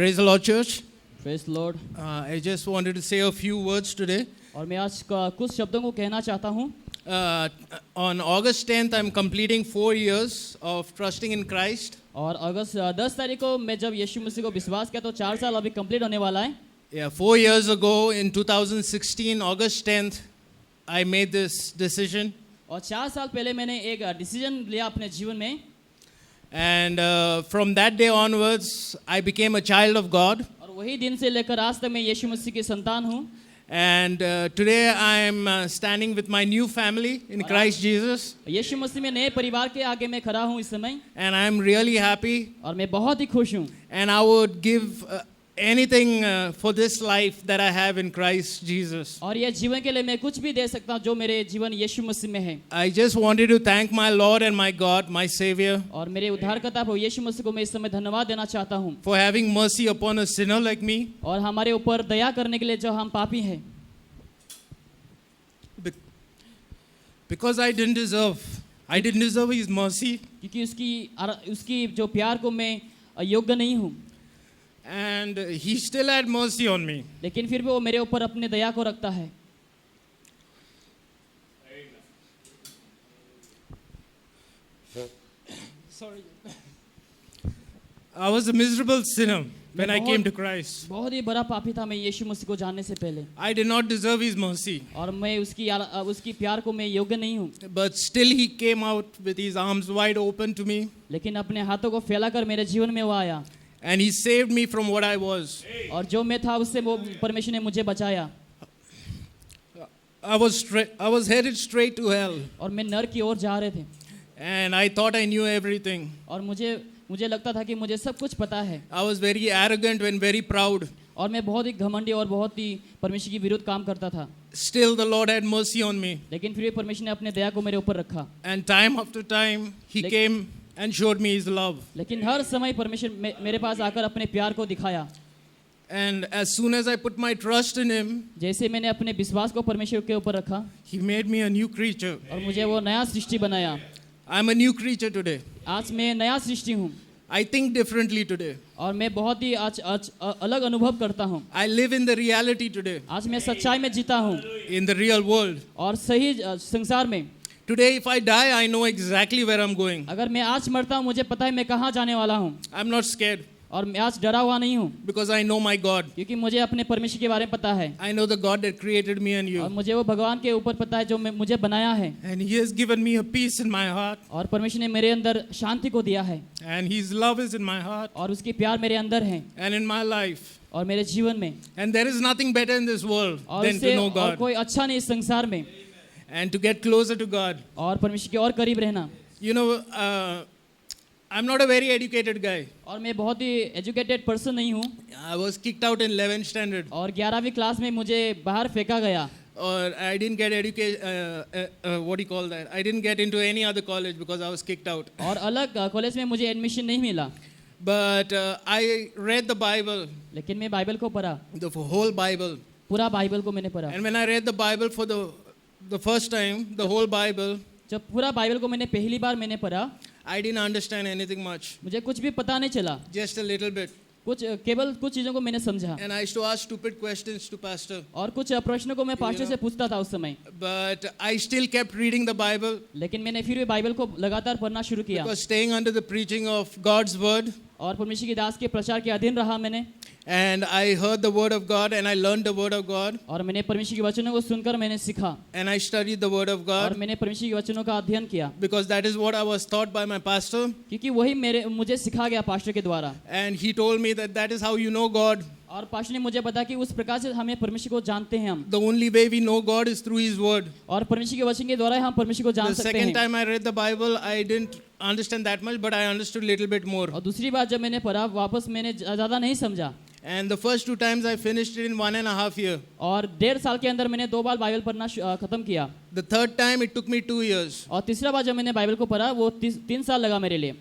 Praise the Lord, church. Praise the Lord. I just wanted to say a few words today. और मैं आज कुछ शब्दों को कहना चाहता हूँ. On August 10th, I'm completing 4 years of trusting in Christ. और अगस्त 10 तारीख को मैं जब यीशु मसीह को विश्वास किया तो 4 साल अभी कंप्लीट होने वाला है. Yeah, 4 years ago in 2016, August 10th, I made this decision. और 4 साल पहले मैंने एक डिसीजन लिया अपने जीवन में. And from that day onwards, I became a child of God. और वही दिन से लेकर आज तक मैं यीशु मसीह की संतान हूँ. And today I am standing with my new family in Christ Jesus. यीशु मसीह में नए परिवार के आगे मैं खड़ा हूँ इस समय. And I am really happy. और मैं बहुत ही खुश हूँ. And I would give anything for this life that I have in Christ Jesus. और ये जीवन के लिए मैं कुछ भी दे सकता हूँ जो मेरे जीवन यीशु मसीह में है. I just wanted to thank my Lord and my God, my Savior, और मेरे उद्धारकर्ता प्रभु यीशु मसीह को मैं इस समय धन्यवाद देना चाहता हूँ. for having mercy upon a sinner like me. और हमारे ऊपर दया करने के लिए जो हम पापी हैं. Because I didn't deserve His mercy. क्योंकि उसकी जो प्यार को मैं योग्य नहीं हूँ. And He still had mercy on me. लेकिन फिर भी वो मेरे ऊपर अपने दया को रखता है. Sorry. I was a miserable sinner when I came to Christ. बहुत ही बड़ा पापी था मैं यीशु मसीह को जानने से पहले. I did not deserve His mercy. और मैं उसकी प्यार को मैं योग्य नहीं हूँ. But still He came out with His arms wide open to me. लेकिन अपने हाथों को फैलाकर मेरे जीवन में वो आया. And He saved me from what I was. और जो मैं था उससे वो परमेश्वर ने मुझे बचाया. I was headed straight to hell. और मैं नरक की ओर जा रहे थे. And I thought I knew everything. और मुझे लगता था कि मुझे सब कुछ पता है. I was very arrogant and very proud. और मैं बहुत ही घमंडी और बहुत ही परमेश्वर के विरुद्ध काम करता था. Still the Lord had mercy on me. लेकिन फिर भी परमेश्वर ने अपने दया को मेरे ऊपर रखा. And time after time He came and showed me His love. लेकिन हर समय परमेश्वर मेरे पास आकर अपने प्यार को दिखाया. And as soon as I put my trust in Him, जैसे मैंने अपने विश्वास को परमेश्वर के ऊपर रखा, He made me a new creature. और मुझे वो नया सृष्टि बनाया. I'm a new creature today. आज मैं नया सृष्टि हूँ. I think differently today. और मैं बहुत ही आज अलग अनुभव करता हूँ. I live in the reality today. आज मैं सच्चाई में जीता हूँ. In the real world. और सही संसार में. Today if I die, I know exactly where I'm going. अगर मैं आज मरता हूँ मुझे पता है मैं कहाँ जाने वाला हूँ. I'm not scared. और मैं आज डरा हुआ नहीं हूँ. Because I know my God. क्योंकि मुझे अपने परमेश्वर के बारे में पता है. I know the God that created me and you. और मुझे वो भगवान के ऊपर पता है जो मुझे बनाया है. And He has given me a peace in my heart. और परमेश्वर ने मेरे अंदर शांति को दिया है. And His love is in my heart. और उसकी प्यार मेरे अंदर है. And in my life. और मेरे जीवन में. And there is nothing better in this world than to know God. और कोई अच्छा नहीं इस संसार में. And to get closer to God. और परमेश्वर के और करीब रहना. You know, I'm not a very educated guy. और मैं बहुत ही एजुकेटेड पर्सन नहीं हूँ. I was kicked out in 11th standard. और 11वीं क्लास में मुझे बाहर फेंका गया. Or I didn't get what do you call that? I didn't get into any other college because I was kicked out. और अलग कॉलेज में मुझे एडमिशन नहीं मिला. But I read the Bible. लेकिन मैं बाइबल को पढ़ा. The whole Bible. पूरा बाइबल को मैंने पढ़ा. And when I read the Bible for the first time, the whole Bible. जब पूरा बाइबल को मैंने पहली बार मैंने पढ़ा. I didn't understand anything much. मुझे कुछ भी पता नहीं चला. Just a little bit. केवल कुछ चीजों को मैंने समझा. And I used to ask stupid questions to pastor. और कुछ प्रश्नों को मैं पास्टर से पूछता था उस समय. But I still kept reading the Bible. लेकिन मैंने फिर भी बाइबल को लगातार पढ़ना शुरू किया. Because staying under the preaching of God's word. और परमेश्वर की दास के प्रचार के अधीन रहा मैंने. And I heard the word of God and I learned the word of God. और मैंने परमेश्वर के वचनों को सुनकर मैंने सीखा. And I studied the word of God. और मैंने परमेश्वर के वचनों का अध्ययन किया. Because that is what I was taught by my pastor. क्योंकि वही मुझे सिखा गया पास्टर के द्वारा. And he told me that is how you know God. और पास्टर ने मुझे बताया कि उस प्रकार से हमें परमेश्वर को जानते हैं हम. The only way we know God is through His word. और परमेश्वर के वचन के द्वारा हम परमेश्वर को जान सकते हैं. The second time I read the Bible, I didn't understand that much, but I understood a little bit more. और दूसरी बार जब मैंने पढ़ा वापस मैंने ज़्यादा नहीं समझा. And the first 2 times I finished it in 1.5 years. और 1.5 साल के अंदर मैंने 2 बार बाइबल पढ़ना खत्म किया. The third time it took me 2 years. और तीसरा बार जब मैंने बाइबल को पढ़ा वो 3 साल लगा मेरे लिए.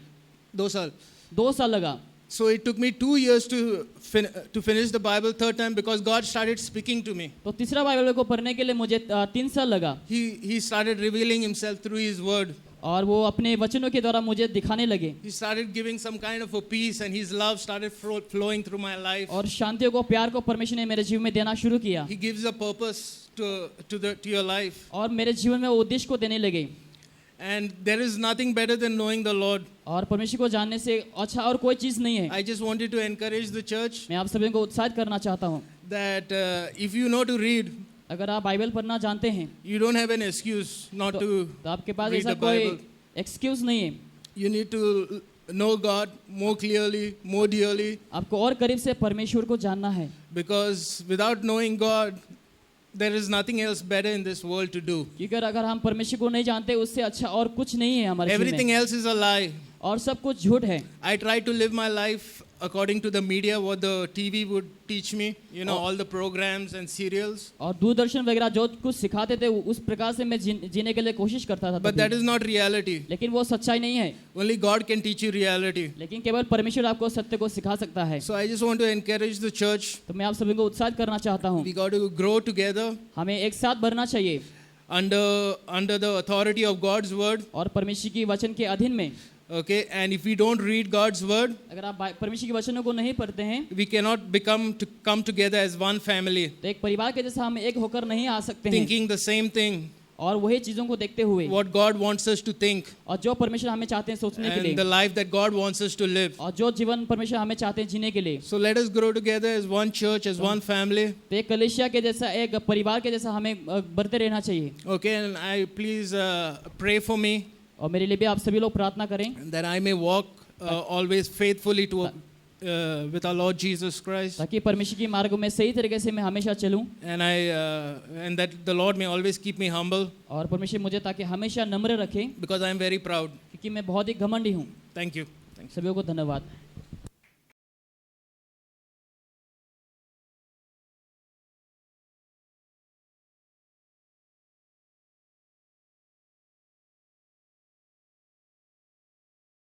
2 साल. 2 साल लगा. So it took me 2 years to finish the Bible third time because God started speaking to me. तो तीसरा बाइबल को पढ़ने के लिए मुझे 3 साल लगा. He started revealing Himself through His word. और वो अपने वचनों के द्वारा मुझे दिखाने लगे He started giving some kind of a peace, and His love started flowing through my life. और शांति को प्यार को परमेश्वर ने मेरे जीवन में देना शुरू किया He gives a purpose to your life. और मेरे जीवन में वो उद्देश्य को देने लगे And there is nothing better than knowing the Lord. और परमेश्वर को जानने से अच्छा और कोई चीज़ नहीं है। I just wanted to encourage the church मैं आप सभी को उत्साहित करना चाहता हूँ that if you know to read, अगर आप बाइबल पढ़ना जानते हैं you don't have an excuse not to तो आपके पास read ऐसा the कोई Bible. एक्सक्यूज नहीं है। You need to know God more clearly, more dearly, आपको और करीब से परमेश्वर को जानना है because without knowing God, there is nothing else better in this world to do. क्योंकि अगर हम परमेश्वर को नहीं जानते उससे अच्छा और कुछ नहीं है हमारे जीवन Everything में else is a lie. और सब कुछ झूठ है। I try to live my life according to the media, what the TV would teach me, all the programs and serials. और दूरदर्शन वगैरह जो कुछ सिखाते थे उस प्रकार से मैं जीने के लिए कोशिश करता था But that is not reality. लेकिन वो सच्चाई नहीं है। Only God can teach you reality. लेकिन केवल परमेश्वर आपको सत्य को सिखा सकता है। So I just want to encourage the church. तो मैं आप सभी को उत्साहित करना चाहता हूँ We got to grow together हमें एक साथ बढ़ना चाहिए under the authority of God's word. और परमेश्वर की वचन के अधीन में। Okay, and if we don't read God's word, अगर आप परमेश्वर के वचनों को नहीं पढ़ते हैं we cannot come together as one family, तो एक परिवार के जैसा हम एक होकर नहीं आ सकते हैं thinking the same thing, और वही चीजों को देखते हुए what God wants us to think, और जो परमेश्वर हमें चाहते हैं सोचने के लिए and the life that God wants us to live. और जो जीवन परमेश्वर हमें चाहते हैं जीने के लिए। So let us grow together as one church, as one family. तो एक कलीसिया के जैसा एक परिवार के जैसा हमें बढ़ते रहना चाहिए। Okay, and I please pray for me और मेरे लिए भी आप सभी लोग प्रार्थना करें that I may walk always faithfully with our Lord Jesus Christ, ताकि परमेश्वर की मार्ग में सही तरीके से मैं हमेशा चलूं and that the Lord may always keep me humble, और परमेश्वर मुझे ताकि हमेशा नम्र रखे because I am very proud. क्योंकि मैं बहुत ही घमंडी हूँ। Thank you. सभी को धन्यवाद।